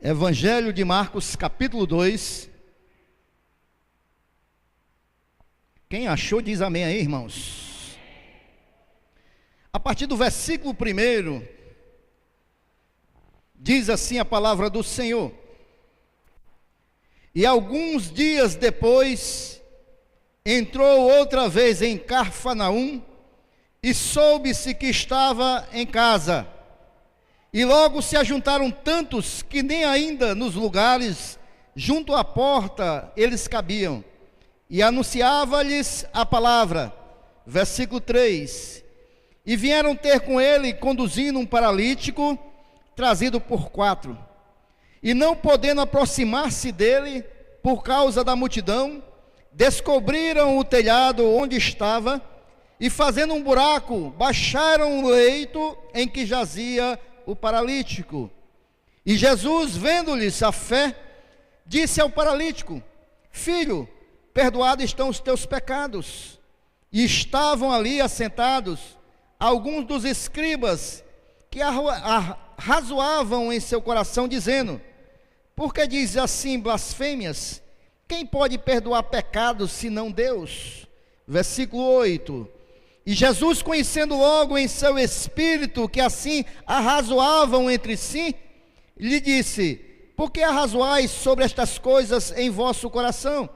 Evangelho de Marcos, capítulo 2. Quem achou diz amém aí, irmãos. A partir do versículo 1, diz assim a palavra do Senhor: E alguns dias depois, entrou outra vez em Cafarnaum, e soube-se que estava em casa. E logo se ajuntaram tantos que nem ainda nos lugares junto à porta eles cabiam. E anunciava-lhes a palavra. Versículo 3. E vieram ter com ele, conduzindo um paralítico, trazido por 4. E não podendo aproximar-se dele, por causa da multidão, descobriram o telhado onde estava, e fazendo um buraco, baixaram o leito em que jazia o paralítico. E Jesus, vendo-lhes a fé, disse ao paralítico: Filho, perdoados estão os teus pecados. E estavam ali assentados alguns dos escribas que arrazoavam em seu coração, dizendo: Por que diz assim blasfêmias? Quem pode perdoar pecados senão Deus? Versículo 8. E Jesus, conhecendo logo em seu espírito que assim arrazoavam entre si, lhe disse: Por que arrazoais sobre estas coisas em vosso coração?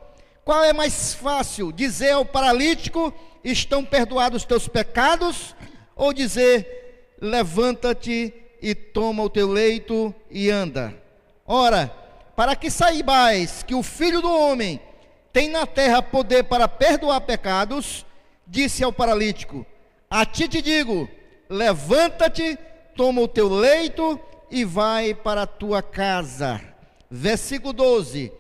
Qual é mais fácil, dizer ao paralítico: estão perdoados os teus pecados? Ou dizer: levanta-te e toma o teu leito e anda? Ora, para que saibais que o Filho do Homem tem na terra poder para perdoar pecados, disse ao paralítico: A ti te digo, levanta-te, toma o teu leito e vai para a tua casa. Versículo 12.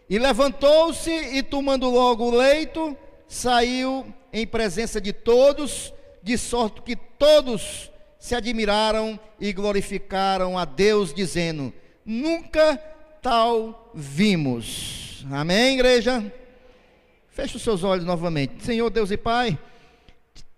E levantou-se e, tomando logo o leito, saiu em presença de todos, de sorte que todos se admiraram e glorificaram a Deus, dizendo: Nunca tal vimos. Amém, igreja? Feche os seus olhos novamente. Senhor Deus e Pai,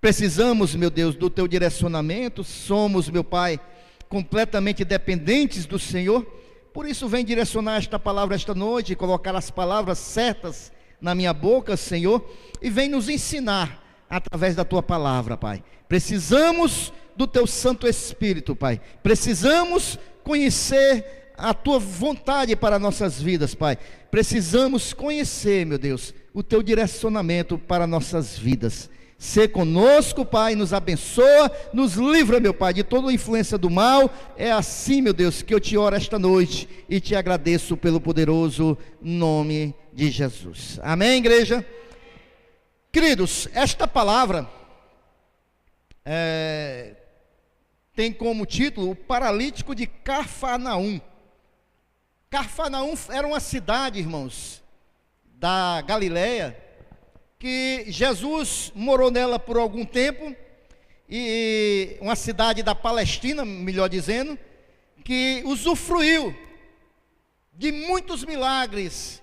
precisamos, meu Deus, do teu direcionamento. Somos, meu Pai, completamente dependentes do Senhor. Por isso, vem direcionar esta palavra esta noite, colocar as palavras certas na minha boca, Senhor, e vem nos ensinar através da tua palavra, Pai. Precisamos do teu Santo Espírito, Pai. Precisamos conhecer a tua vontade para nossas vidas, Pai. Precisamos conhecer, meu Deus, o teu direcionamento para nossas vidas. Sê conosco, Pai, nos abençoa, nos livra, meu Pai, de toda a influência do mal. É assim, meu Deus, que eu te oro esta noite e te agradeço pelo poderoso nome de Jesus. Amém, igreja? Queridos, esta palavra tem como título o paralítico de Cafarnaum. Cafarnaum era uma cidade, irmãos, da Galileia, que Jesus morou nela por algum tempo, e uma cidade da Palestina, melhor dizendo, que usufruiu de muitos milagres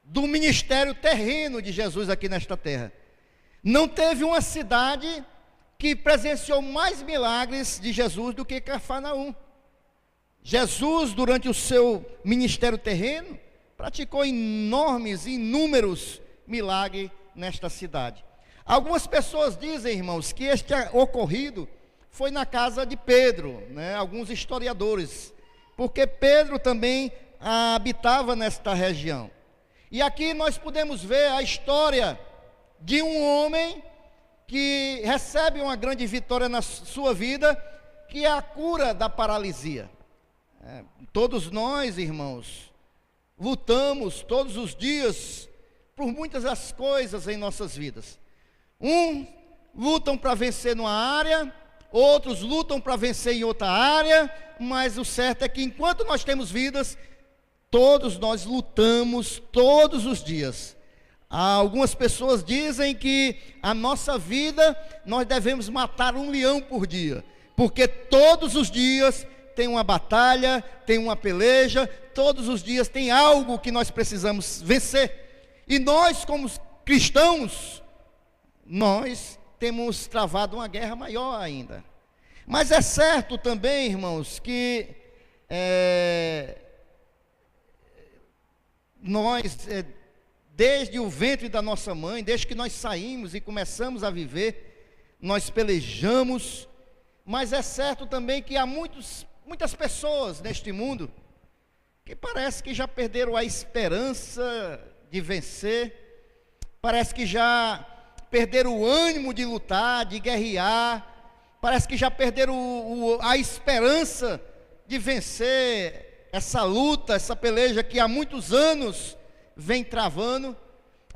do ministério terreno de Jesus aqui nesta terra. Não teve uma cidade que presenciou mais milagres de Jesus do que Cafarnaum. Jesus, durante o seu ministério terreno, praticou enormes, inúmeros milagres nesta cidade. Algumas pessoas dizem, irmãos, que este ocorrido foi na casa de Pedro, né? Alguns historiadores, porque Pedro também habitava nesta região. E aqui nós podemos ver a história de um homem que recebe uma grande vitória na sua vida, que é a cura da paralisia. Todos nós, irmãos, lutamos todos os dias por muitas das coisas em nossas vidas. Uns lutam para vencer numa área, outros lutam para vencer em outra área, mas o certo é que enquanto nós temos vidas, todos nós lutamos todos os dias. Algumas pessoas dizem que a nossa vida nós devemos matar um leão por dia, porque todos os dias tem uma batalha, tem uma peleja, todos os dias tem algo que nós precisamos vencer. E nós, como cristãos, nós temos travado uma guerra maior ainda. Mas é certo também, irmãos, que nós, desde o ventre da nossa mãe, desde que nós saímos e começamos a viver, nós pelejamos, mas é certo também que há muitas pessoas neste mundo que parece que já perderam a esperança de vencer, parece que já perderam o ânimo de lutar, de guerrear, parece que já perderam a esperança de vencer essa luta, essa peleja que há muitos anos vem travando.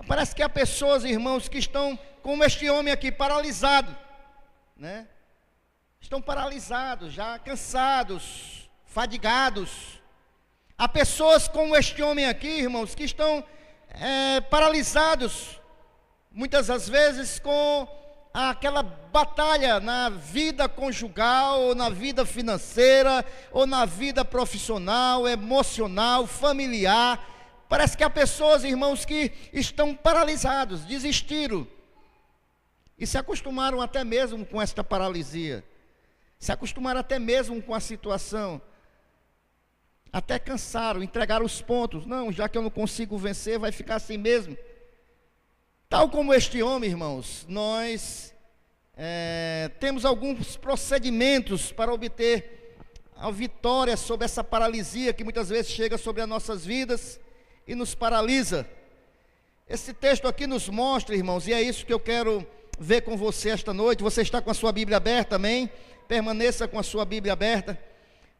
Parece que há pessoas, irmãos, que estão como este homem aqui, paralisado, né? Estão paralisados, já cansados, fadigados. Há pessoas como este homem aqui, irmãos, que estão paralisados, muitas das vezes com aquela batalha na vida conjugal, ou na vida financeira, ou na vida profissional, emocional, familiar. Parece que há pessoas, irmãos, que estão paralisados, desistiram, e se acostumaram até mesmo com esta paralisia, se acostumaram até mesmo com a situação, até cansaram, entregaram os pontos. Não, já que eu não consigo vencer, vai ficar assim mesmo. Tal como este homem, irmãos, nós temos alguns procedimentos para obter a vitória sobre essa paralisia que muitas vezes chega sobre as nossas vidas e nos paralisa. Esse texto aqui nos mostra, irmãos, e é isso que eu quero ver com você esta noite. Você está com a sua Bíblia aberta, amém? Permaneça com a sua Bíblia aberta.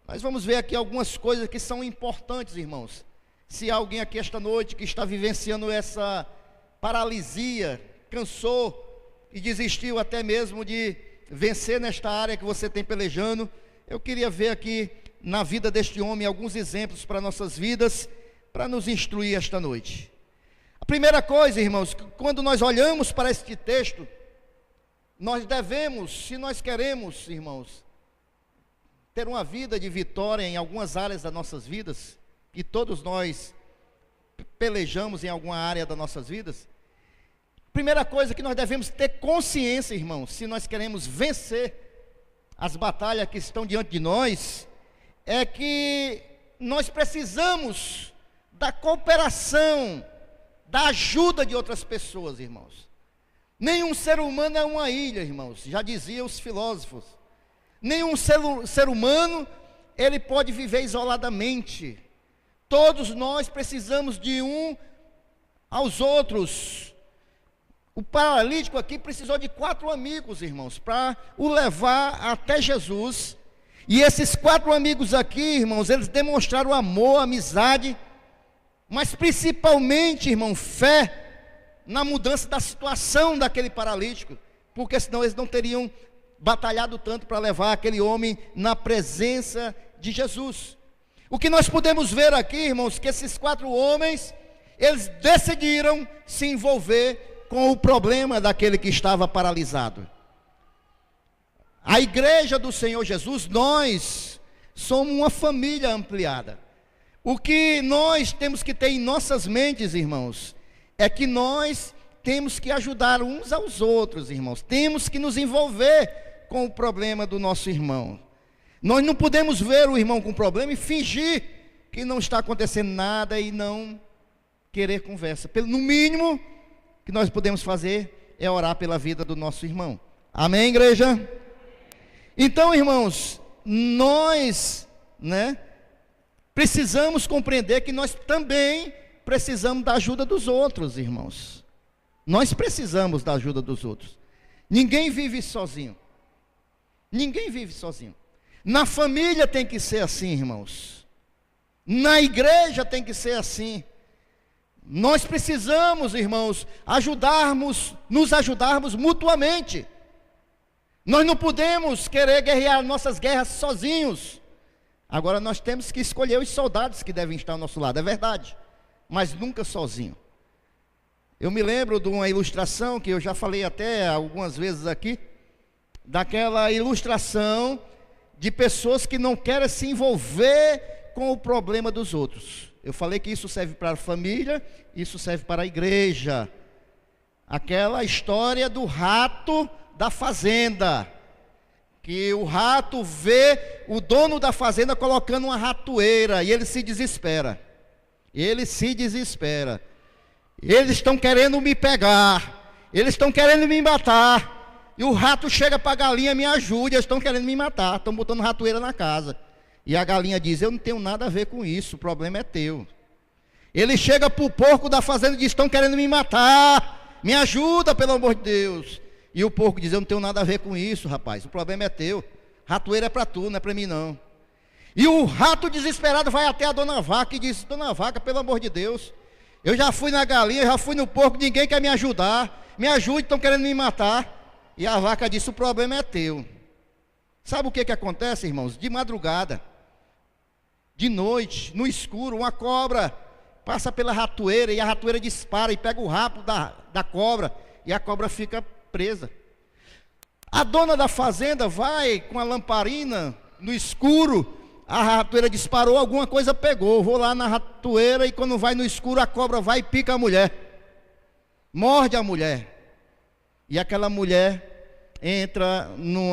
Nós vamos ver aqui algumas coisas que são importantes, irmãos. Se há alguém aqui esta noite que está vivenciando essa paralisia, cansou e desistiu até mesmo de vencer nesta área que você tem pelejando, eu queria ver aqui na vida deste homem alguns exemplos para nossas vidas, para nos instruir esta noite. A primeira coisa, irmãos, quando nós olhamos para este texto, nós devemos, se nós queremos, irmãos, ter uma vida de vitória em algumas áreas das nossas vidas, e todos nós pelejamos em alguma área das nossas vidas. Primeira coisa que nós devemos ter consciência, irmãos, se nós queremos vencer as batalhas que estão diante de nós, é que nós precisamos da cooperação, da ajuda de outras pessoas, irmãos. Nenhum ser humano é uma ilha, irmãos, já diziam os filósofos. Nenhum ser humano, ele pode viver isoladamente. Todos nós precisamos de um aos outros. O paralítico aqui precisou de 4 amigos, irmãos, para o levar até Jesus. E esses 4 amigos aqui, irmãos, eles demonstraram amor, amizade, mas principalmente, irmão, fé na mudança da situação daquele paralítico, porque senão eles não teriam batalhado tanto para levar aquele homem na presença de Jesus. O que nós podemos ver aqui, irmãos, que esses 4 homens, eles decidiram se envolver com o problema daquele que estava paralisado. A igreja do Senhor Jesus, nós somos uma família ampliada. O que nós temos que ter em nossas mentes, irmãos, é que nós temos que ajudar uns aos outros, irmãos. Temos que nos envolver com o problema do nosso irmão. Nós não podemos ver o irmão com problema e fingir que não está acontecendo nada e não querer conversa. No mínimo que nós podemos fazer é orar pela vida do nosso irmão. Amém, igreja? Então, irmãos, nós, precisamos compreender que nós também precisamos da ajuda dos outros, irmãos. Nós precisamos da ajuda dos outros. Ninguém vive sozinho. Ninguém vive sozinho. Na família tem que ser assim, irmãos. Na igreja tem que ser assim. Nós precisamos, irmãos, nos ajudarmos mutuamente. Nós não podemos querer guerrear nossas guerras sozinhos. Agora nós temos que escolher os soldados que devem estar ao nosso lado, é verdade, mas nunca sozinho. Eu me lembro de uma ilustração que eu já falei até algumas vezes aqui, daquela ilustração de pessoas que não querem se envolver com o problema dos outros. Eu falei que isso serve para a família, isso serve para a igreja. Aquela história do rato da fazenda, que o rato vê o dono da fazenda colocando uma ratoeira e ele se desespera. Ele se desespera. Eles estão querendo me pegar, eles estão querendo me matar. E o rato chega para a galinha: me ajude, eles estão querendo me matar, estão botando ratoeira na casa. E a galinha diz: eu não tenho nada a ver com isso, o problema é teu. Ele chega para o porco da fazenda e diz: estão querendo me matar, me ajuda, pelo amor de Deus. E o porco diz: eu não tenho nada a ver com isso, rapaz, o problema é teu, ratoeira é para tu, não é para mim não. E o rato desesperado vai até a dona vaca e diz: dona vaca, pelo amor de Deus, eu já fui na galinha, já fui no porco, ninguém quer me ajudar, me ajude, estão querendo me matar. E a vaca disse: o problema é teu. Sabe o que acontece, irmãos? De madrugada, de noite, no escuro, uma cobra passa pela ratoeira e a ratoeira dispara e pega o rabo da cobra e a cobra fica presa. A dona da fazenda vai com a lamparina no escuro, a ratoeira disparou, alguma coisa pegou. Vou lá na ratoeira e quando vai no escuro a cobra vai e pica a mulher, morde a mulher. E aquela mulher entra num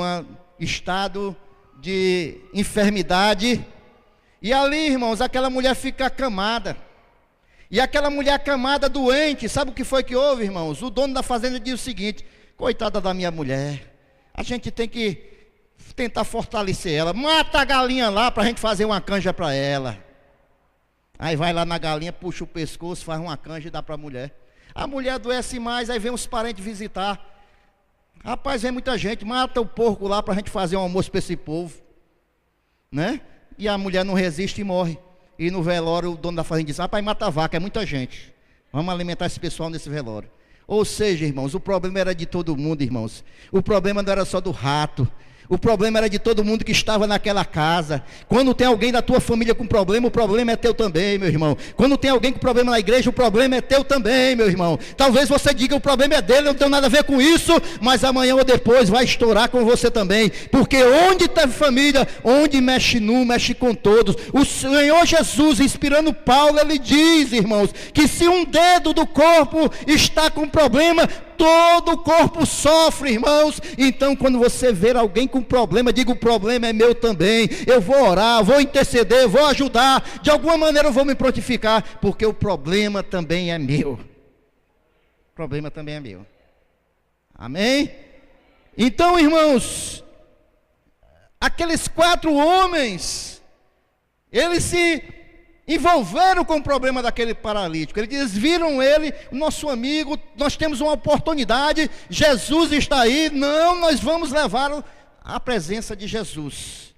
estado de enfermidade. E ali, irmãos, aquela mulher fica acamada. E aquela mulher acamada, doente, sabe o que foi que houve, irmãos? O dono da fazenda diz o seguinte: coitada da minha mulher, a gente tem que tentar fortalecer ela. Mata a galinha lá para a gente fazer uma canja para ela. Aí vai lá na galinha, puxa o pescoço, faz uma canja e dá para a mulher. A mulher adoece mais, aí vem os parentes visitar. Rapaz, vem muita gente, mata o porco lá para a gente fazer um almoço para esse povo, né? E a mulher não resiste e morre. E no velório o dono da fazenda diz: rapaz, mata a vaca, é muita gente, vamos alimentar esse pessoal nesse velório. Ou seja, irmãos, o problema era de todo mundo, irmãos. O problema não era só do rato. O problema era de todo mundo que estava naquela casa. Quando tem alguém da tua família com problema, o problema é teu também, meu irmão. Quando tem alguém com problema na igreja, o problema é teu também, meu irmão. Talvez você diga: o problema é dele, eu não tenho nada a ver com isso. Mas amanhã ou depois vai estourar com você também. Porque onde teve família, onde mexe num, mexe com todos. O Senhor Jesus, inspirando Paulo, ele diz, irmãos, que se um dedo do corpo está com problema, todo o corpo sofre, irmãos. Então quando você ver alguém com problema, diga: o problema é meu também. Eu vou orar, vou interceder, vou ajudar, de alguma maneira eu vou me prontificar, porque o problema também é meu. O problema também é meu. Amém? Então, irmãos, aqueles 4 homens, eles se envolveram com o problema daquele paralítico. Eles viram ele, nosso amigo, nós temos uma oportunidade, Jesus está aí, não, nós vamos levá-lo à presença de Jesus.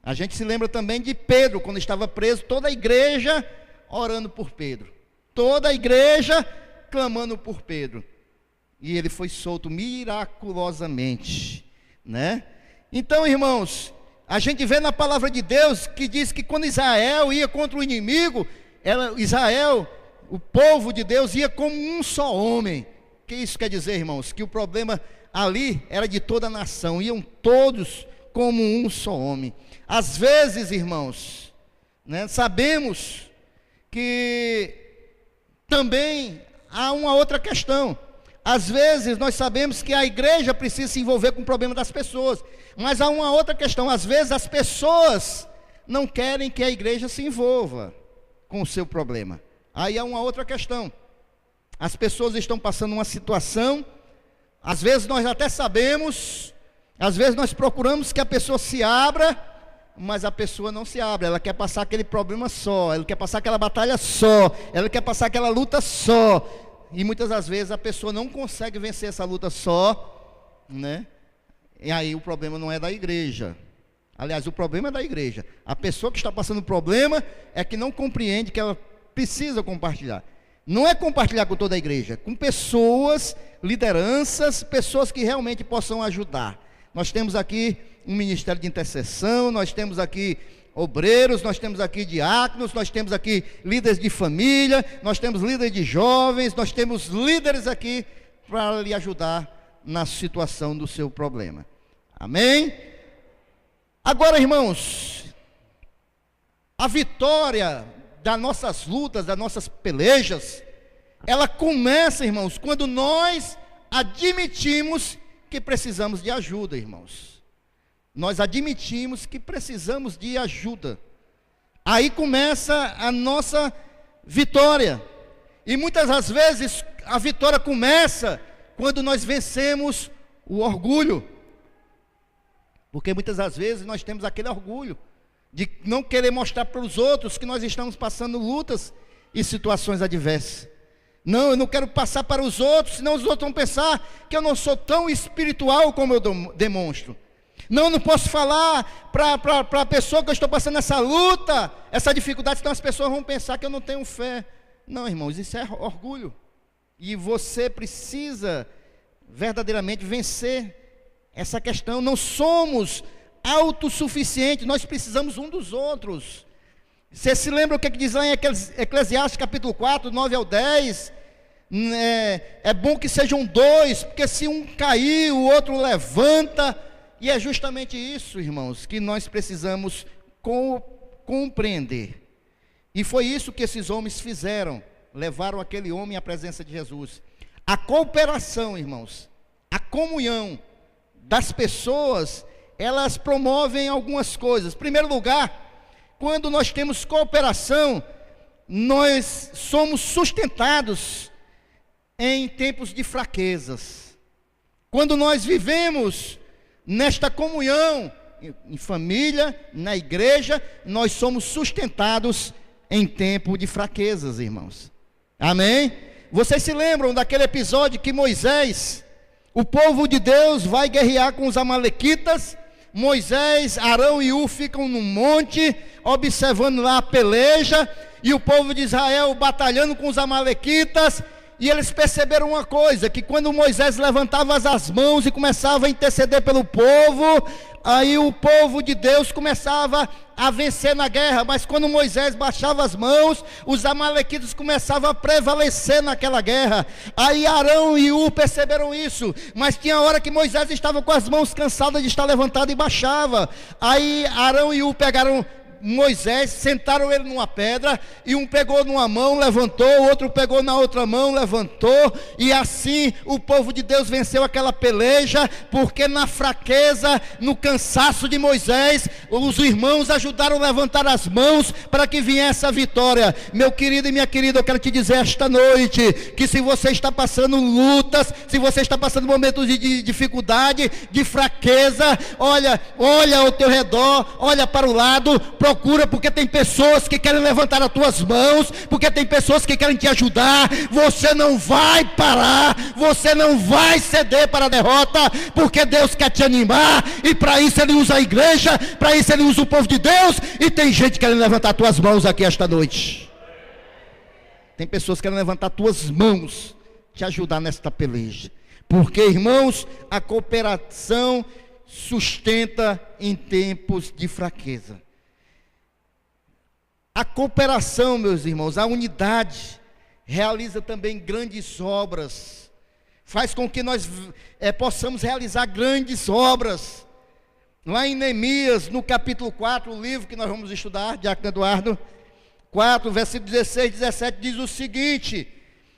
A gente se lembra também de Pedro, quando estava preso, toda a igreja orando por Pedro, toda a igreja clamando por Pedro, e ele foi solto miraculosamente, né? Então, irmãos, a gente vê na palavra de Deus que diz que quando Israel ia contra o inimigo, Israel, o povo de Deus, ia como um só homem. O que isso quer dizer, irmãos? Que o problema ali era de toda a nação, iam todos como um só homem. Às vezes, irmãos, né, sabemos que também há uma outra questão. Às vezes nós sabemos que a igreja precisa se envolver com o problema das pessoas, mas há uma outra questão. Às vezes as pessoas não querem que a igreja se envolva com o seu problema. Aí há uma outra questão. As pessoas estão passando uma situação, às vezes nós até sabemos, às vezes nós procuramos que a pessoa se abra, mas a pessoa não se abre. Ela quer passar aquele problema só, ela quer passar aquela batalha só, ela quer passar aquela luta só. E muitas das vezes a pessoa não consegue vencer essa luta só, né? E aí o problema não é da igreja. Aliás, o problema é da igreja. A pessoa que está passando o problema é que não compreende que ela precisa compartilhar. Não é compartilhar com toda a igreja, com pessoas, lideranças, pessoas que realmente possam ajudar. Nós temos aqui um ministério de intercessão, nós temos aqui obreiros, nós temos aqui diáconos, nós temos aqui líderes de família, nós temos líderes de jovens, nós temos líderes aqui para lhe ajudar na situação do seu problema. Amém? Agora, irmãos, a vitória das nossas lutas, das nossas pelejas, ela começa, irmãos, quando nós admitimos que precisamos de ajuda, irmãos. Nós admitimos que precisamos de ajuda. Aí começa a nossa vitória. E muitas das vezes a vitória começa quando nós vencemos o orgulho. Porque muitas das vezes nós temos aquele orgulho de não querer mostrar para os outros que nós estamos passando lutas e situações adversas. Não, eu não quero passar para os outros, senão os outros vão pensar que eu não sou tão espiritual como eu demonstro. Não, eu não posso falar para a pessoa que eu estou passando essa luta, essa dificuldade, senão as pessoas vão pensar que eu não tenho fé. Não, irmãos, isso é orgulho. E você precisa verdadeiramente vencer essa questão. Não somos autossuficientes, nós precisamos um dos outros. Você se lembra o que diz lá em Eclesiastes capítulo 4, 9 ao 10? É bom que sejam dois, porque se um cair, o outro levanta. E é justamente isso, irmãos, que nós precisamos compreender. E foi isso que esses homens fizeram, levaram aquele homem à presença de Jesus. A cooperação, irmãos, a comunhão das pessoas, elas promovem algumas coisas. Em primeiro lugar, quando nós temos cooperação, nós somos sustentados em tempos de fraquezas. Quando nós vivemos nesta comunhão, em família, na igreja, nós somos sustentados em tempo de fraquezas, irmãos. Amém? Vocês se lembram daquele episódio que Moisés, o povo de Deus vai guerrear com os amalequitas? Moisés, Arão e Ur ficam no monte, observando lá a peleja, e o povo de Israel batalhando com os amalequitas. E eles perceberam uma coisa, que quando Moisés levantava as mãos e começava a interceder pelo povo, aí o povo de Deus começava a vencer na guerra. Mas quando Moisés baixava as mãos, os amalequitas começavam a prevalecer naquela guerra. Aí Arão e Ur perceberam isso, mas tinha hora que Moisés estava com as mãos cansadas de estar levantado e baixava. Aí Arão e Ur pegaram Moisés, sentaram ele numa pedra, e um pegou numa mão, levantou, o outro pegou na outra mão, levantou, e assim o povo de Deus venceu aquela peleja, porque na fraqueza, no cansaço de Moisés, os irmãos ajudaram a levantar as mãos, para que viesse a vitória. Meu querido e minha querida, eu quero te dizer esta noite, que se você está passando lutas, se você está passando momentos de dificuldade, de fraqueza, olha ao teu redor, olha para o lado, procura, porque tem pessoas que querem levantar as tuas mãos, porque tem pessoas que querem te ajudar. Você não vai parar, você não vai ceder para a derrota, porque Deus quer te animar, e para isso Ele usa a igreja, para isso Ele usa o povo de Deus, e tem gente querendo levantar as tuas mãos aqui esta noite. Tem pessoas querendo levantar as tuas mãos, te ajudar nesta peleja, porque, irmãos, a cooperação sustenta em tempos de fraqueza. A cooperação, meus irmãos, a unidade, realiza também grandes obras, faz com que nós possamos realizar grandes obras. Lá em Neemias, no capítulo 4, o livro que nós vamos estudar, Diácono Eduardo, 4, versículo 16, 17, diz o seguinte: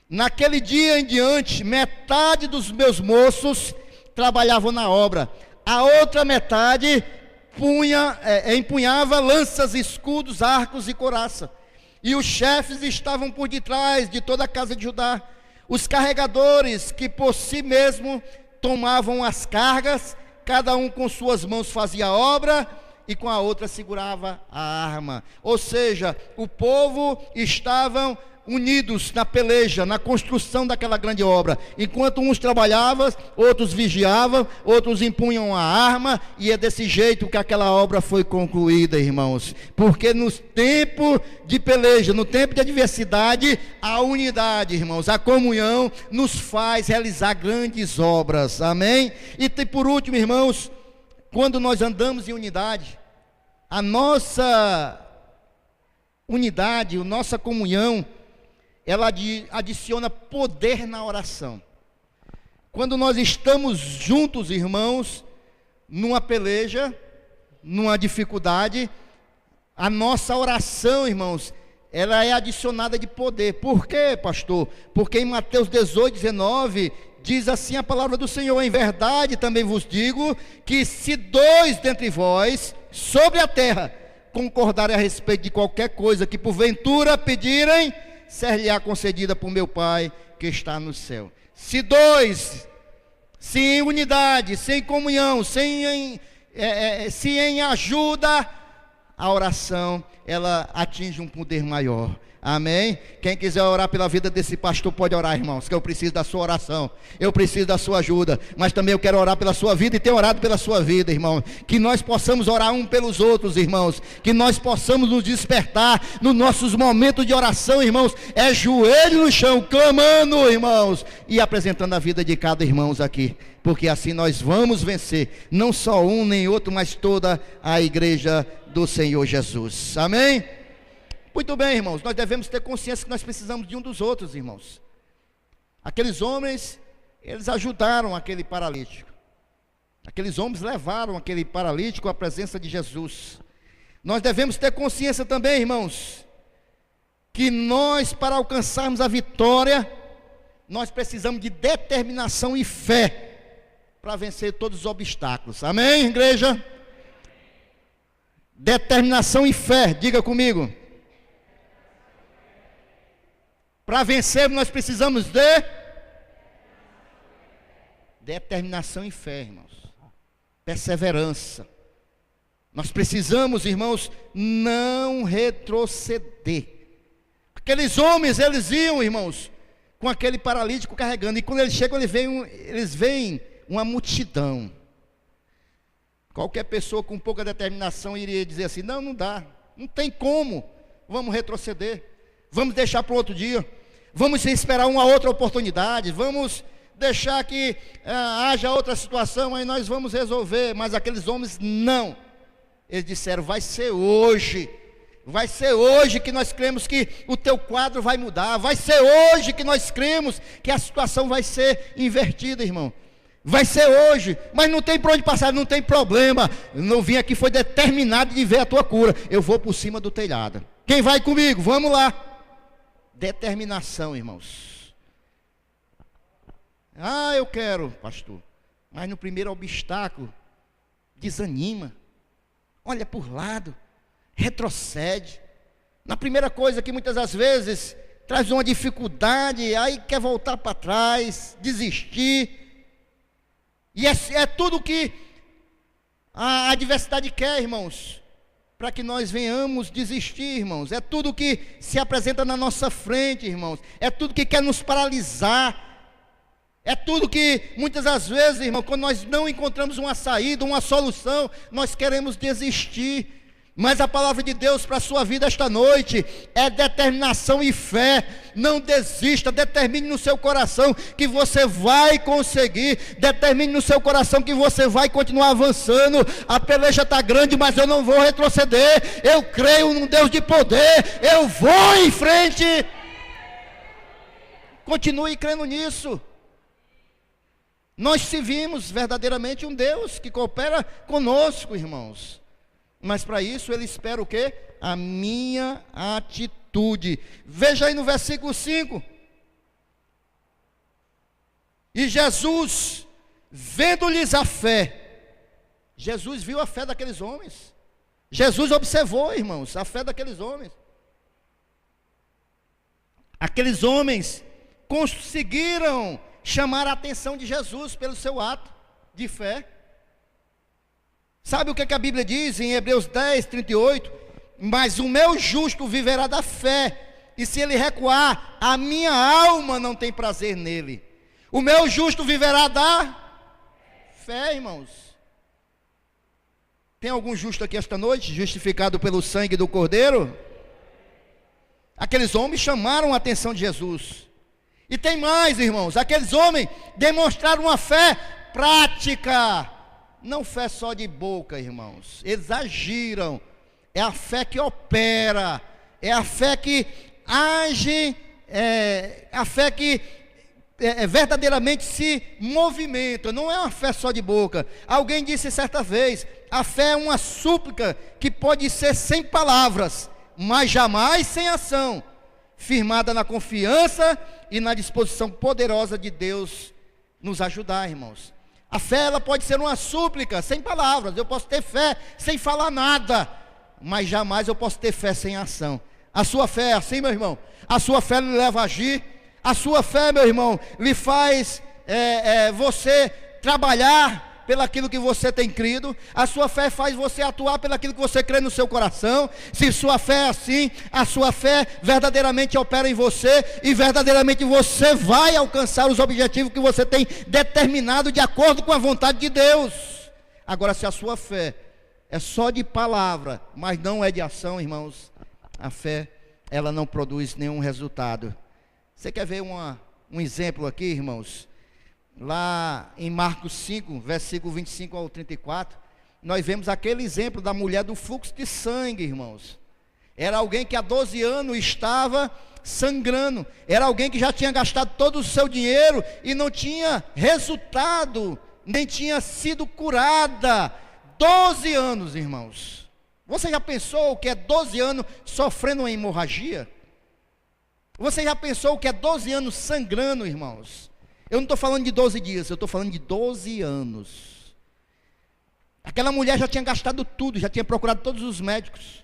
naquele dia em diante, metade dos meus moços trabalhavam na obra, a outra metade empunhava lanças, escudos, arcos e couraça, e os chefes estavam por detrás de toda a casa de Judá, os carregadores que por si mesmo tomavam as cargas, cada um com suas mãos fazia a obra, e com a outra segurava a arma. Ou seja, o povo estavam unidos na peleja, na construção daquela grande obra. Enquanto uns trabalhavam, outros vigiavam, outros empunham a arma, e é desse jeito que aquela obra foi concluída, irmãos. Porque no tempo de peleja, no tempo de adversidade, a unidade, irmãos, a comunhão nos faz realizar grandes obras. Amém? E por último, irmãos, quando nós andamos em unidade, a nossa unidade, a nossa comunhão, ela adiciona poder na oração. Quando nós estamos juntos, irmãos, numa peleja, numa dificuldade, a nossa oração, irmãos, ela é adicionada de poder. Por quê, pastor? Porque em Mateus 18, 19, diz assim a palavra do Senhor: em verdade também vos digo, que se dois dentre vós, sobre a terra, concordarem a respeito de qualquer coisa que porventura pedirem, ser-lhe-á concedida por meu Pai que está no céu. Se dois, se em unidade, se em comunhão, se em ajuda, a oração, ela atinge um poder maior. Amém? Quem quiser orar pela vida desse pastor pode orar, irmãos, que eu preciso da sua oração, eu preciso da sua ajuda, mas também eu quero orar pela sua vida e ter orado pela sua vida, irmão. Que nós possamos orar um pelos outros, irmãos, que nós possamos nos despertar nos nossos momentos de oração, irmãos, é joelho no chão, clamando, irmãos, e apresentando a vida de cada irmão aqui, porque assim nós vamos vencer, não só um nem outro, mas toda a igreja do Senhor Jesus. Amém? Muito bem, irmãos, nós devemos ter consciência que nós precisamos de um dos outros, irmãos. Aqueles homens, eles ajudaram aquele paralítico. Aqueles homens levaram aquele paralítico à presença de Jesus. Nós devemos ter consciência também, irmãos, que nós, para alcançarmos a vitória, nós precisamos de determinação e fé para vencer todos os obstáculos. Amém, igreja? Determinação e fé, diga comigo. Para vencer, nós precisamos de determinação e fé, irmãos. Perseverança. Nós precisamos, irmãos, não retroceder. Aqueles homens, eles iam, irmãos, com aquele paralítico carregando. E quando eles chegam, eles veem uma multidão. Qualquer pessoa com pouca determinação iria dizer assim: não, não dá, não tem como, vamos retroceder. Vamos deixar para o outro dia, vamos esperar uma outra oportunidade, vamos deixar que haja outra situação, aí nós vamos resolver. Mas aqueles homens não, eles disseram: vai ser hoje que nós cremos que o teu quadro vai mudar, vai ser hoje que nós cremos que a situação vai ser invertida, irmão. Vai ser hoje, mas não tem para onde passar, não tem problema. Eu não vim aqui, foi determinado de ver a tua cura, eu vou por cima do telhado. Quem vai comigo? Vamos lá. Determinação, irmãos. Ah, eu quero, pastor, mas no primeiro obstáculo, desanima, olha por lado, retrocede. Na primeira coisa que muitas das vezes traz uma dificuldade, aí quer voltar para trás, desistir. E é tudo que a adversidade quer, irmãos, para que nós venhamos desistir, irmãos. É tudo que se apresenta na nossa frente, irmãos. É tudo que quer nos paralisar. É tudo que muitas das vezes, irmão, quando nós não encontramos uma saída, uma solução, nós queremos desistir. Mas a palavra de Deus para a sua vida esta noite é determinação e fé. Não desista, determine no seu coração que você vai conseguir. Determine no seu coração que você vai continuar avançando. A peleja está grande, mas eu não vou retroceder. Eu creio num Deus de poder, eu vou em frente. Continue crendo nisso. Nós servimos verdadeiramente um Deus que coopera conosco, irmãos. Mas para isso ele espera o quê? A minha atitude. Veja aí no versículo 5. E Jesus, vendo-lhes a fé, Jesus viu a fé daqueles homens. Jesus observou, irmãos, a fé daqueles homens. Aqueles homens conseguiram chamar a atenção de Jesus pelo seu ato de fé. Sabe o que a Bíblia diz em Hebreus 10, 38? Mas o meu justo viverá da fé, e se ele recuar, a minha alma não tem prazer nele. O meu justo viverá da fé, irmãos. Tem algum justo aqui esta noite, justificado pelo sangue do Cordeiro? Aqueles homens chamaram a atenção de Jesus. E tem mais, irmãos, aqueles homens demonstraram uma fé prática. Não fé só de boca, irmãos. Eles agiram. É a fé que opera. É a fé que age. É a fé que verdadeiramente se movimenta. Não é uma fé só de boca. Alguém disse certa vez: a fé é uma súplica que pode ser sem palavras, mas jamais sem ação, firmada na confiança e na disposição poderosa de Deus nos ajudar, irmãos. A fé, ela pode ser uma súplica, sem palavras. Eu posso ter fé sem falar nada, mas jamais eu posso ter fé sem ação. A sua fé é assim, meu irmão. A sua fé lhe leva a agir. A sua fé, meu irmão, lhe faz você trabalhar pelaquilo que você tem crido. A sua fé faz você atuar pelaquilo que você crê no seu coração. Se sua fé é assim, a sua fé verdadeiramente opera em você, e verdadeiramente você vai alcançar os objetivos que você tem determinado de acordo com a vontade de Deus. Agora, se a sua fé é só de palavra, mas não é de ação, irmãos, a fé, ela não produz nenhum resultado. Você quer ver um exemplo aqui, irmãos? Lá em Marcos 5, versículo 25 ao 34, nós vemos aquele exemplo da mulher do fluxo de sangue, irmãos. Era alguém que há 12 anos estava sangrando. Era alguém que já tinha gastado todo o seu dinheiro e não tinha resultado, nem tinha sido curada. 12 anos, irmãos. Você já pensou o que é 12 anos sofrendo uma hemorragia? Você já pensou o que é 12 anos sangrando, irmãos? Eu não estou falando de 12 dias, eu estou falando de 12 anos. Aquela mulher já tinha gastado tudo, já tinha procurado todos os médicos.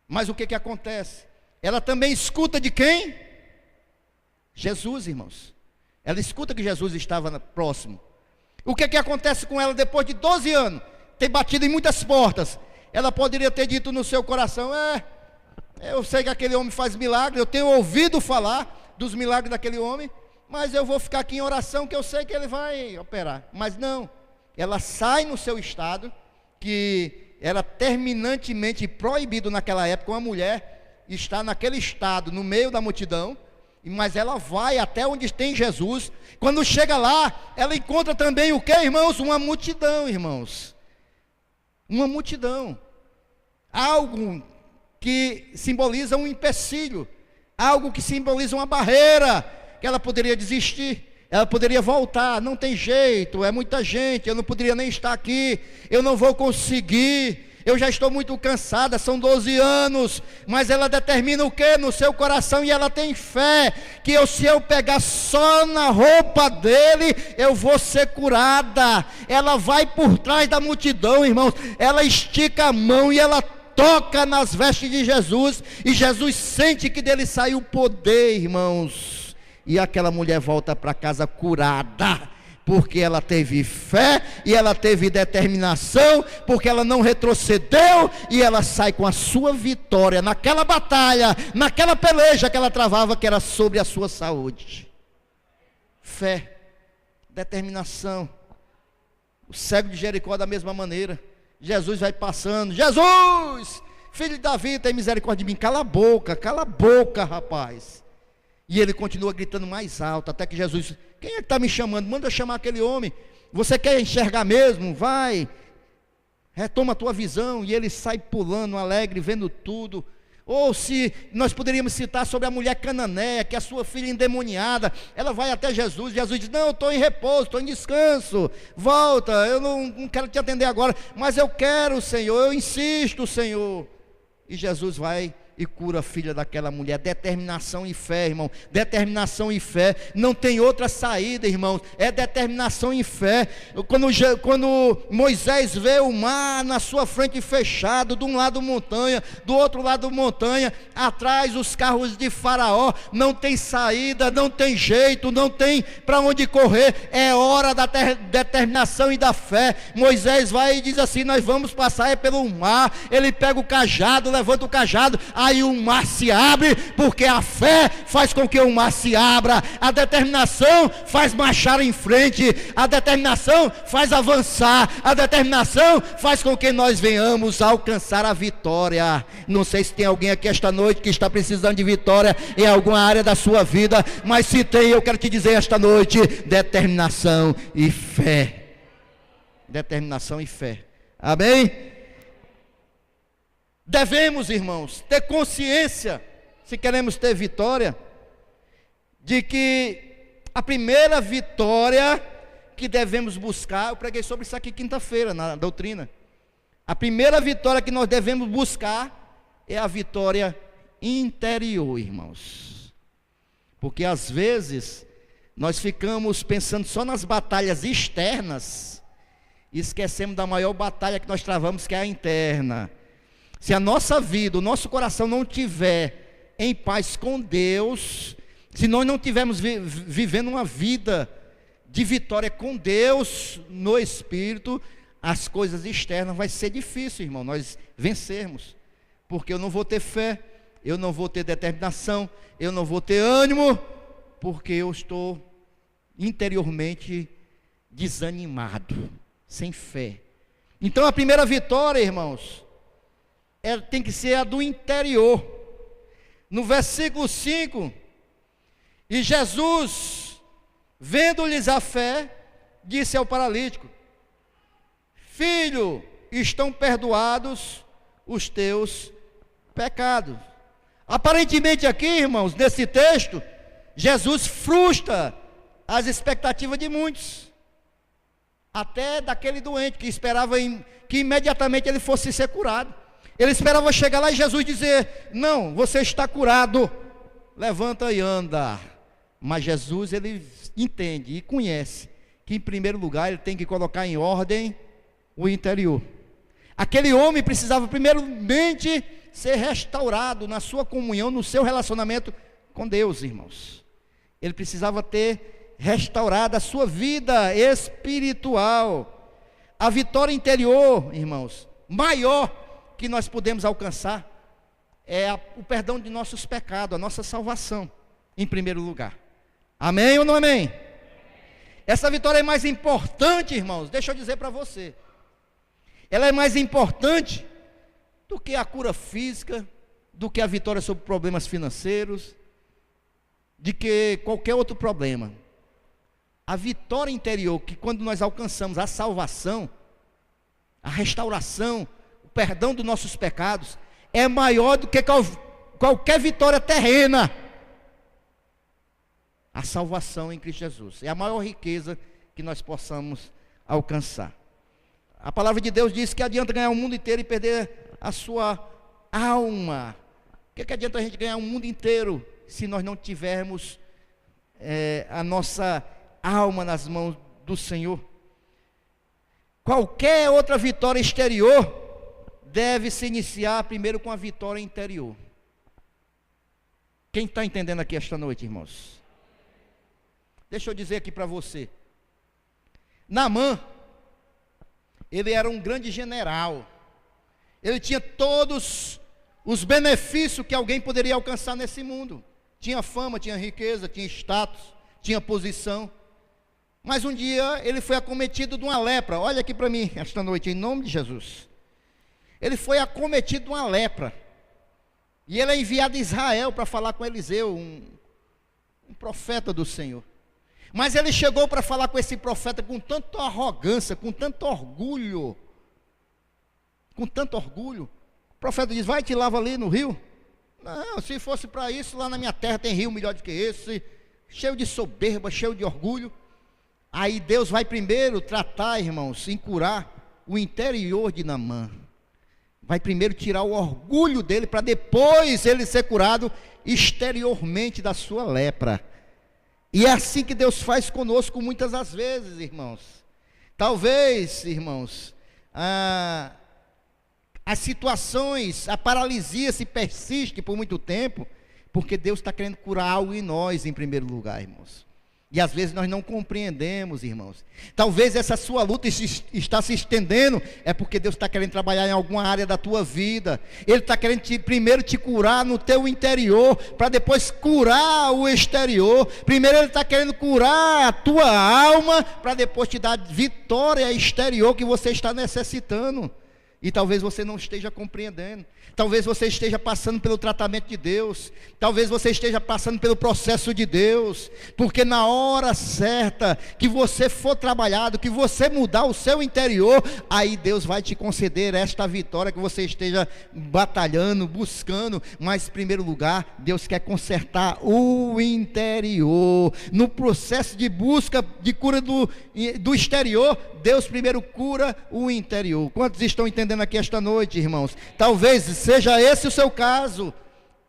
Mas o que acontece? Ela também escuta de quem? Jesus, irmãos. Ela escuta que Jesus estava próximo. O que acontece com ela depois de 12 anos? Ter batido em muitas portas. Ela poderia ter dito no seu coração: eu sei que aquele homem faz milagre, eu tenho ouvido falar dos milagres daquele homem, mas eu vou ficar aqui em oração, que eu sei que ele vai operar. Mas não, ela sai no seu estado, que era terminantemente proibido naquela época uma mulher estar naquele estado, no meio da multidão, mas ela vai até onde tem Jesus. Quando chega lá, ela encontra também o que, irmãos? Uma multidão, irmãos. Uma multidão. Algo que simboliza um empecilho, algo que simboliza uma barreira, que ela poderia desistir, ela poderia voltar. Não tem jeito, é muita gente, eu não poderia nem estar aqui, eu não vou conseguir, eu já estou muito cansada, são 12 anos, mas ela determina o que no seu coração? E ela tem fé, que se eu pegar só na roupa dele, eu vou ser curada. Ela vai por trás da multidão, irmãos, ela estica a mão e ela toca nas vestes de Jesus, e Jesus sente que dele sai o poder, irmãos. E aquela mulher volta para casa curada, porque ela teve fé e ela teve determinação, porque ela não retrocedeu, e ela sai com a sua vitória naquela batalha, naquela peleja que ela travava, que era sobre a sua saúde. Fé, determinação. O cego de Jericó da mesma maneira. Jesus vai passando: Jesus, filho de Davi, tem misericórdia de mim. Cala a boca, rapaz. E ele continua gritando mais alto, até que Jesus: quem é que está me chamando? Manda chamar aquele homem. Você quer enxergar mesmo? Vai, retoma a tua visão. E ele sai pulando, alegre, vendo tudo. Ou se nós poderíamos citar sobre a mulher cananeia, que é a sua filha endemoniada, ela vai até Jesus. Jesus diz: não, eu estou em repouso, estou em descanso, volta, eu não quero te atender agora, mas eu quero, Senhor, eu insisto, Senhor. E Jesus vai e cura a filha daquela mulher. Determinação e fé, irmão. Determinação e fé. Não tem outra saída, irmãos. É determinação e fé. Quando Moisés vê o mar na sua frente fechado, de um lado montanha, do outro lado montanha, atrás os carros de Faraó, não tem saída, não tem jeito, não tem para onde correr. É hora da determinação e da fé. Moisés vai e diz assim: nós vamos passar pelo mar. Ele pega o cajado, levanta o cajado, aí o mar se abre, porque a fé faz com que o mar se abra. A determinação faz marchar em frente, a determinação faz avançar, a determinação faz com que nós venhamos a alcançar a vitória. Não sei se tem alguém aqui esta noite que está precisando de vitória em alguma área da sua vida, mas se tem, eu quero te dizer esta noite: determinação e fé. Determinação e fé. Amém? Devemos, irmãos, ter consciência, se queremos ter vitória, de que a primeira vitória que devemos buscar, eu preguei sobre isso aqui quinta-feira na doutrina. A primeira vitória que nós devemos buscar é a vitória interior, irmãos. Porque às vezes nós ficamos pensando só nas batalhas externas e esquecemos da maior batalha que nós travamos, que é a interna. Se a nossa vida, o nosso coração não tiver em paz com Deus, se nós não tivermos vivendo uma vida de vitória com Deus no Espírito, as coisas externas vai ser difícil, irmão, nós vencermos, porque eu não vou ter fé, eu não vou ter determinação, eu não vou ter ânimo, porque eu estou interiormente desanimado, sem fé. Então a primeira vitória, irmãos, tem que ser a do interior. No versículo 5, e Jesus, vendo-lhes a fé, disse ao paralítico: Filho, estão perdoados os teus pecados. Aparentemente aqui, irmãos, nesse texto, Jesus frustra as expectativas de muitos, até daquele doente que esperava que imediatamente ele fosse ser curado. Ele esperava chegar lá e Jesus dizer: não, você está curado, levanta e anda. Mas Jesus, ele entende e conhece que em primeiro lugar ele tem que colocar em ordem o interior. Aquele homem precisava primeiramente ser restaurado na sua comunhão, no seu relacionamento com Deus, irmãos. Ele precisava ter restaurado a sua vida espiritual. A vitória interior, irmãos, maior que nós podemos alcançar é o perdão de nossos pecados, a nossa salvação, em primeiro lugar. Amém ou não amém? Essa vitória é mais importante, irmãos, deixa eu dizer para você, ela é mais importante do que a cura física, do que a vitória sobre problemas financeiros, de que qualquer outro problema. A vitória interior, que quando nós alcançamos a salvação, a restauração, o perdão dos nossos pecados, é maior do que qualquer vitória terrena. A salvação em Cristo Jesus é a maior riqueza que nós possamos alcançar. A palavra de Deus diz que adianta ganhar o mundo inteiro e perder a sua alma. O que adianta a gente ganhar o mundo inteiro se nós não tivermos a nossa alma nas mãos do Senhor? Qualquer outra vitória exterior deve se iniciar primeiro com a vitória interior. Quem está entendendo aqui esta noite, irmãos? Deixa eu dizer aqui para você. Naamã, ele era um grande general. Ele tinha todos os benefícios que alguém poderia alcançar nesse mundo. Tinha fama, tinha riqueza, tinha status, tinha posição. Mas um dia ele foi acometido de uma lepra. Olha aqui para mim esta noite, em nome de Jesus. Ele foi acometido de uma lepra. E ele é enviado a Israel para falar com Eliseu, um profeta do Senhor. Mas ele chegou para falar com esse profeta com tanta arrogância, com tanto orgulho. Com tanto orgulho. O profeta diz: vai, te lava ali no rio. Não, se fosse para isso, lá na minha terra tem rio melhor do que esse. Cheio de soberba, cheio de orgulho. Aí Deus vai primeiro tratar, irmãos, em curar o interior de Naamã. Vai primeiro tirar o orgulho dele, para depois ele ser curado exteriormente da sua lepra. E é assim que Deus faz conosco muitas das vezes, irmãos. Talvez, irmãos, as situações, a paralisia se persiste por muito tempo, porque Deus está querendo curar algo em nós em primeiro lugar, irmãos. E às vezes nós não compreendemos, irmãos. Talvez essa sua luta está se estendendo, é porque Deus está querendo trabalhar em alguma área da tua vida. Ele está querendo primeiro te curar no teu interior, para depois curar o exterior. Primeiro Ele está querendo curar a tua alma, para depois te dar vitória exterior que você está necessitando. E talvez você não esteja compreendendo. Talvez você esteja passando pelo tratamento de Deus. Talvez você esteja passando pelo processo de Deus. Porque na hora certa que você for trabalhado, que você mudar o seu interior, aí Deus vai te conceder esta vitória que você esteja batalhando, buscando. Mas em primeiro lugar, Deus quer consertar o interior. No processo de busca, de cura do exterior, Deus primeiro cura o interior. Quantos estão entendendo aqui esta noite, irmãos? Talvez seja esse o seu caso.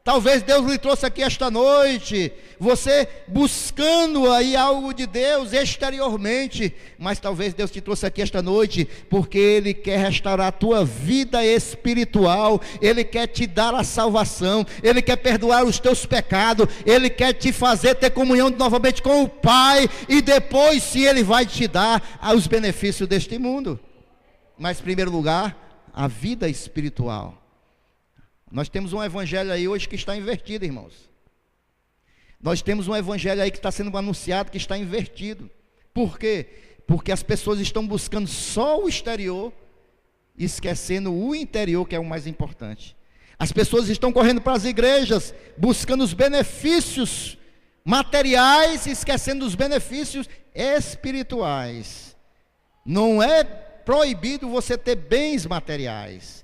Talvez Deus lhe trouxe aqui esta noite, você buscando aí algo de Deus exteriormente, mas talvez Deus te trouxe aqui esta noite, porque Ele quer restaurar a tua vida espiritual, Ele quer te dar a salvação, Ele quer perdoar os teus pecados, Ele quer te fazer ter comunhão novamente com o Pai, e depois sim Ele vai te dar os benefícios deste mundo. Mas em primeiro lugar, a vida espiritual. Nós temos um evangelho aí hoje que está invertido, irmãos. Nós temos um evangelho aí que está sendo anunciado, que está invertido. Por quê? Porque as pessoas estão buscando só o exterior, esquecendo o interior, que é o mais importante. As pessoas estão correndo para as igrejas, buscando os benefícios materiais, esquecendo os benefícios espirituais. Não é proibido você ter bens materiais.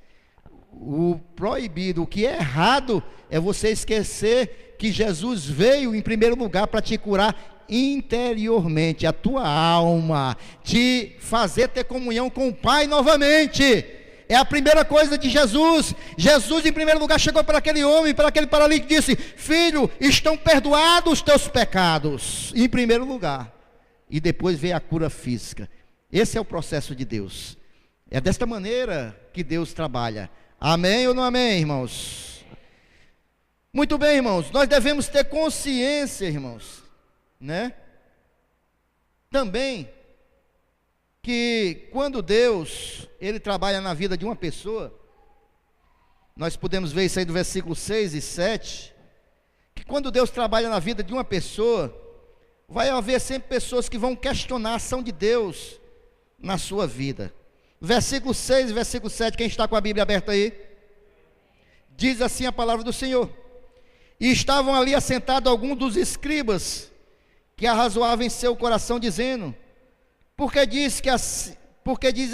O proibido, o que é errado, é você esquecer que Jesus veio em primeiro lugar para te curar interiormente, a tua alma, te fazer ter comunhão com o Pai novamente. É a primeira coisa de Jesus. Jesus em primeiro lugar chegou para aquele homem, para aquele paralítico, e disse: filho, estão perdoados os teus pecados, em primeiro lugar, e depois veio a cura física. Esse é o processo de Deus. É desta maneira que Deus trabalha. Amém ou não amém, irmãos? Muito bem, irmãos, nós devemos ter consciência, irmãos, né? Também que quando Deus, Ele trabalha na vida de uma pessoa, nós podemos ver isso aí do versículo 6 e 7, que quando Deus trabalha na vida de uma pessoa, vai haver sempre pessoas que vão questionar a ação de Deus na sua vida. Versículo 6 e versículo 7, quem está com a Bíblia aberta aí? Diz assim a palavra do Senhor: e estavam ali assentados alguns dos escribas, que arrazoavam em seu coração, dizendo: por que diz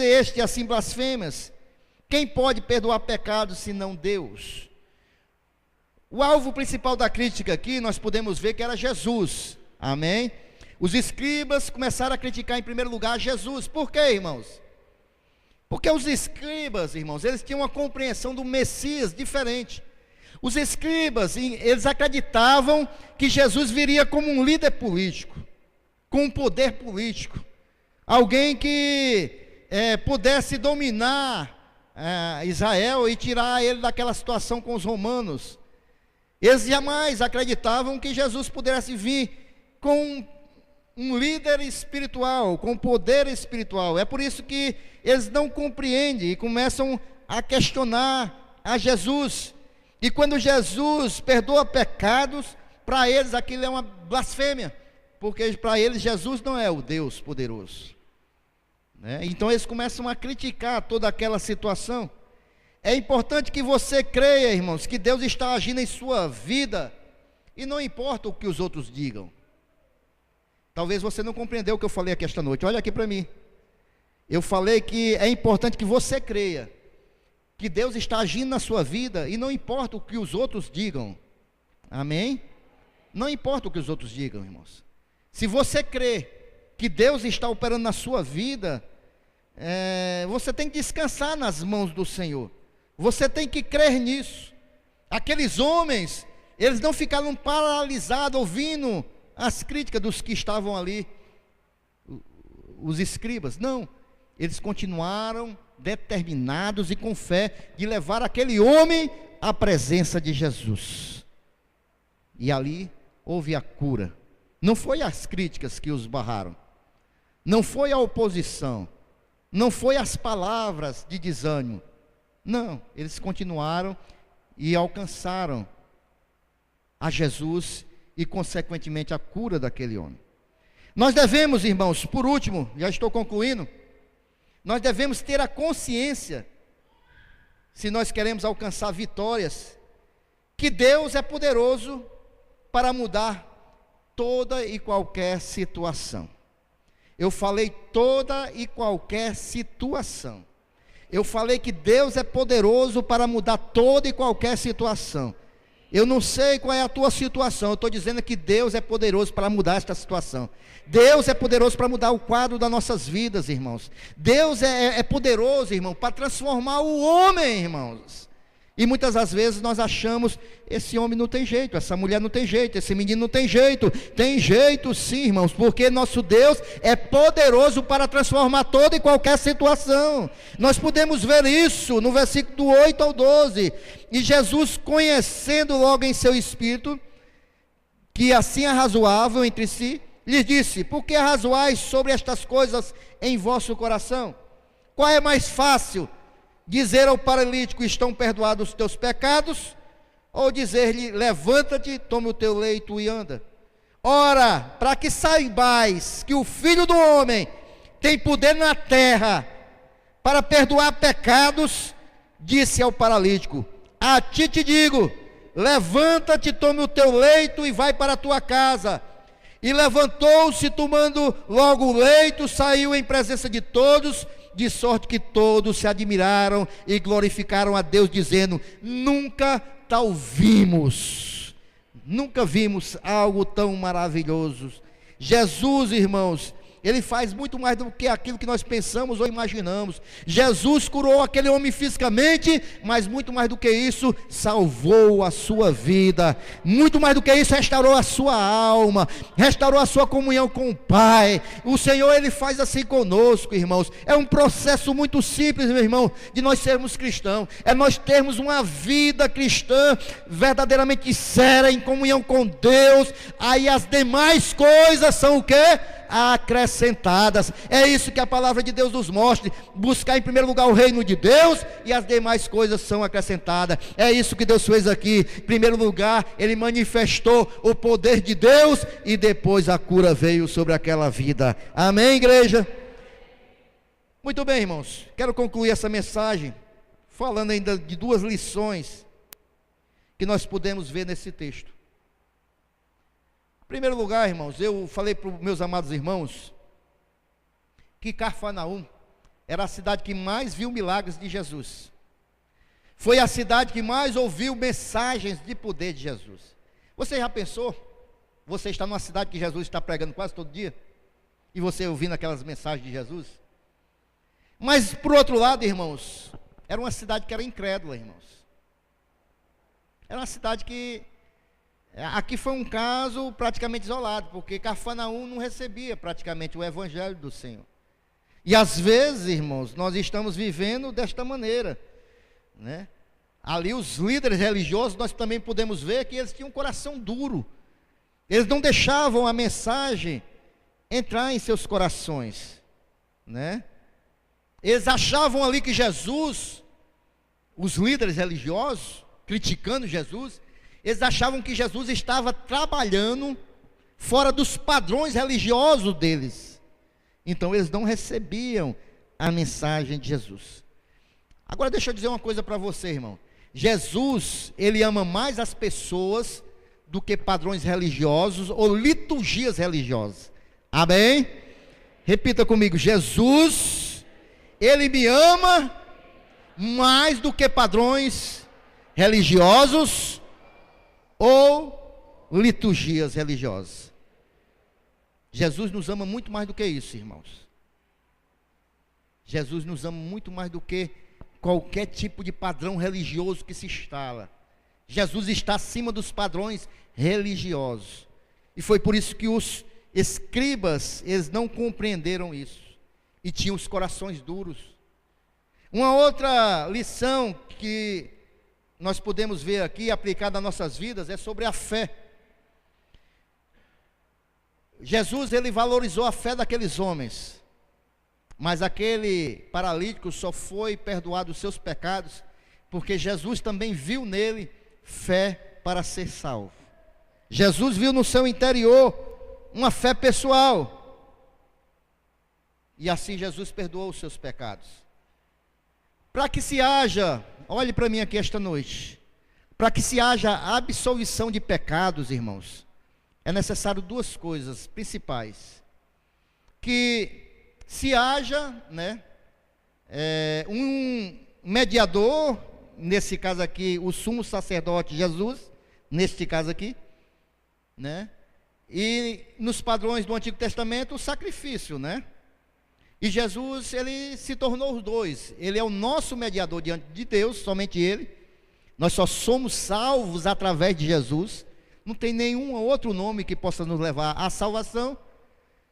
este assim blasfemas? Quem pode perdoar pecados senão Deus? O alvo principal da crítica aqui, nós podemos ver que era Jesus. Amém? Os escribas começaram a criticar em primeiro lugar Jesus. Por quê, irmãos? Porque os escribas, irmãos, eles tinham uma compreensão do Messias diferente. Os escribas, eles acreditavam que Jesus viria como um líder político, com um poder político, alguém que pudesse dominar Israel e tirar ele daquela situação com os romanos. Eles jamais acreditavam que Jesus pudesse vir com um líder espiritual, com poder espiritual. É por isso que eles não compreendem e começam a questionar a Jesus. E quando Jesus perdoa pecados, para eles aquilo é uma blasfêmia, porque para eles Jesus não é o Deus poderoso, né? Então eles começam a criticar toda aquela situação. É importante que você creia, irmãos, que Deus está agindo em sua vida, e não importa o que os outros digam. Talvez você não compreendeu o que eu falei aqui esta noite. Olha aqui para mim. Eu falei que é importante que você creia que Deus está agindo na sua vida, e não importa o que os outros digam. Amém? Não importa o que os outros digam, irmãos. Se você crê que Deus está operando na sua vida, você tem que descansar nas mãos do Senhor. Você tem que crer nisso. Aqueles homens, eles não ficaram paralisados ouvindo as críticas dos que estavam ali, os escribas. Não, eles continuaram determinados e com fé de levar aquele homem à presença de Jesus. E ali houve a cura. Não foi as críticas que os barraram, não foi a oposição, não foi as palavras de desânimo. Não, eles continuaram e alcançaram a Jesus e consequentemente a cura daquele homem. Nós devemos, irmãos, por último, já estou concluindo, nós devemos ter a consciência, se nós queremos alcançar vitórias, que Deus é poderoso para mudar toda e qualquer situação. Eu falei toda e qualquer situação. Eu falei que Deus é poderoso para mudar toda e qualquer situação. Eu não sei qual é a tua situação, eu estou dizendo que Deus é poderoso para mudar esta situação. Deus é poderoso para mudar o quadro das nossas vidas, irmãos. Deus é poderoso, irmão, para transformar o homem, irmãos. E muitas das vezes nós achamos, esse homem não tem jeito, essa mulher não tem jeito, esse menino não tem jeito. Tem jeito sim, irmãos, porque nosso Deus é poderoso para transformar toda e qualquer situação. Nós podemos ver isso no versículo do 8 ao 12. E Jesus, conhecendo logo em seu espírito, que assim é razoável entre si, lhes disse: por que arrazoais sobre estas coisas em vosso coração? Qual é mais fácil? Dizer ao paralítico: estão perdoados os teus pecados? Ou dizer-lhe: levanta-te, toma o teu leito e anda? Ora, para que saibais que o Filho do Homem tem poder na terra para perdoar pecados, disse ao paralítico: a ti te digo, levanta-te, toma o teu leito e vai para a tua casa. E levantou-se, tomando logo o leito, saiu em presença de todos, de sorte que todos se admiraram e glorificaram a Deus, dizendo: nunca nunca vimos algo tão maravilhoso. Jesus, irmãos, Ele faz muito mais do que aquilo que nós pensamos ou imaginamos. Jesus curou aquele homem fisicamente, mas muito mais do que isso, salvou a sua vida. Muito mais do que isso, restaurou a sua alma, restaurou a sua comunhão com o Pai. O Senhor, Ele faz assim conosco, irmãos. É um processo muito simples, meu irmão, de nós sermos cristãos. É nós termos uma vida cristã verdadeiramente séria, em comunhão com Deus. Aí as demais coisas são o quê? Acrescentadas. É isso que a palavra de Deus nos mostra: buscar em primeiro lugar o reino de Deus, e as demais coisas são acrescentadas. É isso que Deus fez aqui. Em primeiro lugar, Ele manifestou o poder de Deus, e depois a cura veio sobre aquela vida. Amém, igreja? Muito bem, irmãos, quero concluir essa mensagem falando ainda de duas lições que nós podemos ver nesse texto. Em primeiro lugar, irmãos, eu falei para os meus amados irmãos que Cafarnaum era a cidade que mais viu milagres de Jesus. Foi a cidade que mais ouviu mensagens de poder de Jesus. Você já pensou? Você está numa cidade que Jesus está pregando quase todo dia, e você ouvindo aquelas mensagens de Jesus? Mas por outro lado, irmãos, era uma cidade que era incrédula, irmãos. Era uma cidade que... aqui foi um caso praticamente isolado, porque Cafarnaum não recebia praticamente o evangelho do Senhor. E às vezes, irmãos, nós estamos vivendo desta maneira, né? Ali os líderes religiosos, nós também podemos ver que eles tinham um coração duro. Eles não deixavam a mensagem entrar em seus corações, né? Eles achavam ali que Jesus, os líderes religiosos, criticando Jesus, eles achavam que Jesus estava trabalhando fora dos padrões religiosos deles. Então eles não recebiam a mensagem de Jesus. Agora deixa eu dizer uma coisa para você, irmão. Jesus, Ele ama mais as pessoas do que padrões religiosos ou liturgias religiosas. Amém? Repita comigo: Jesus, Ele me ama mais do que padrões religiosos ou liturgias religiosas. Jesus nos ama muito mais do que isso, irmãos. Jesus nos ama muito mais do que qualquer tipo de padrão religioso que se instala. Jesus está acima dos padrões religiosos. E foi por isso que os escribas, eles não compreenderam isso, e tinham os corações duros. Uma outra lição que nós podemos ver aqui, aplicada às nossas vidas, é sobre a fé. Jesus, Ele valorizou a fé daqueles homens, mas aquele paralítico só foi perdoado os seus pecados, porque Jesus também viu nele fé para ser salvo. Jesus viu no seu interior uma fé pessoal, e assim Jesus perdoou os seus pecados. Para que se haja, olhe para mim aqui esta noite, para que se haja absolvição de pecados, irmãos, é necessário duas coisas principais: que se haja, né, um mediador, nesse caso aqui, o sumo sacerdote Jesus, neste caso aqui, né, e nos padrões do Antigo Testamento, o sacrifício, né? E Jesus, Ele se tornou os dois. Ele é o nosso mediador diante de Deus, somente Ele. Nós só somos salvos através de Jesus. Não tem nenhum outro nome que possa nos levar à salvação.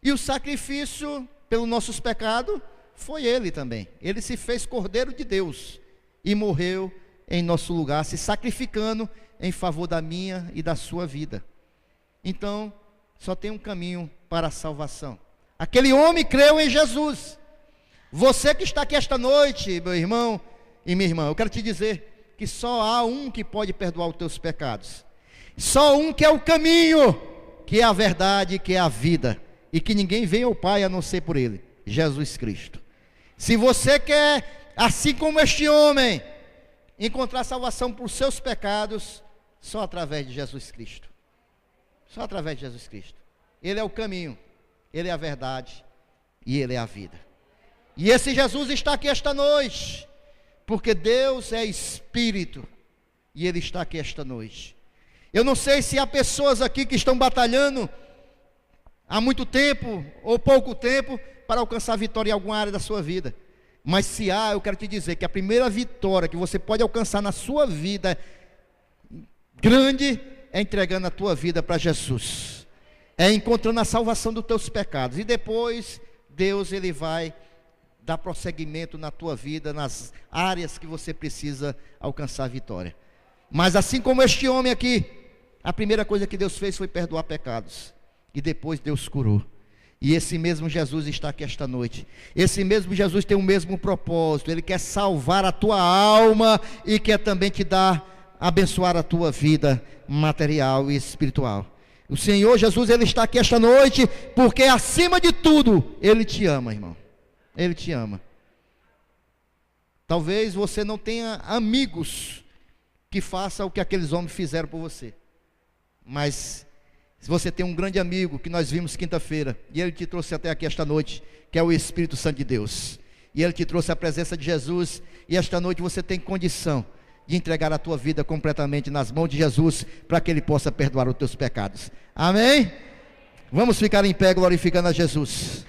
E o sacrifício pelos nossos pecados foi Ele também. Ele se fez Cordeiro de Deus e morreu em nosso lugar, se sacrificando em favor da minha e da sua vida. Então, só tem um caminho para a salvação. Aquele homem creu em Jesus. Você que está aqui esta noite, meu irmão e minha irmã, eu quero te dizer que só há um que pode perdoar os teus pecados. Só um que é o caminho, que é a verdade, que é a vida, e que ninguém vem ao Pai a não ser por Ele, Jesus Cristo. Se você quer, assim como este homem, encontrar salvação para os seus pecados, só através de Jesus Cristo. Só através de Jesus Cristo. Ele é o caminho, Ele é a verdade e Ele é a vida. E esse Jesus está aqui esta noite, porque Deus é Espírito e Ele está aqui esta noite. Eu não sei se há pessoas aqui que estão batalhando há muito tempo ou pouco tempo para alcançar vitória em alguma área da sua vida. Mas se há, eu quero te dizer que a primeira vitória que você pode alcançar na sua vida grande é entregando a tua vida para Jesus. É encontrando a salvação dos teus pecados. E depois Deus Ele vai dar prosseguimento na tua vida, nas áreas que você precisa alcançar a vitória. Mas assim como este homem aqui, a primeira coisa que Deus fez foi perdoar pecados. E depois Deus curou. E esse mesmo Jesus está aqui esta noite. Esse mesmo Jesus tem o mesmo propósito. Ele quer salvar a tua alma e quer também te dar, abençoar a tua vida material e espiritual. O Senhor Jesus, Ele está aqui esta noite porque acima de tudo Ele te ama, irmão. Ele te ama. Talvez você não tenha amigos que façam o que aqueles homens fizeram por você. Mas se você tem um grande amigo que nós vimos quinta-feira, e ele te trouxe até aqui esta noite, que é o Espírito Santo de Deus, e ele te trouxe a presença de Jesus, e esta noite você tem condição de entregar a tua vida completamente nas mãos de Jesus, para que Ele possa perdoar os teus pecados. Amém? Vamos ficar em pé glorificando a Jesus.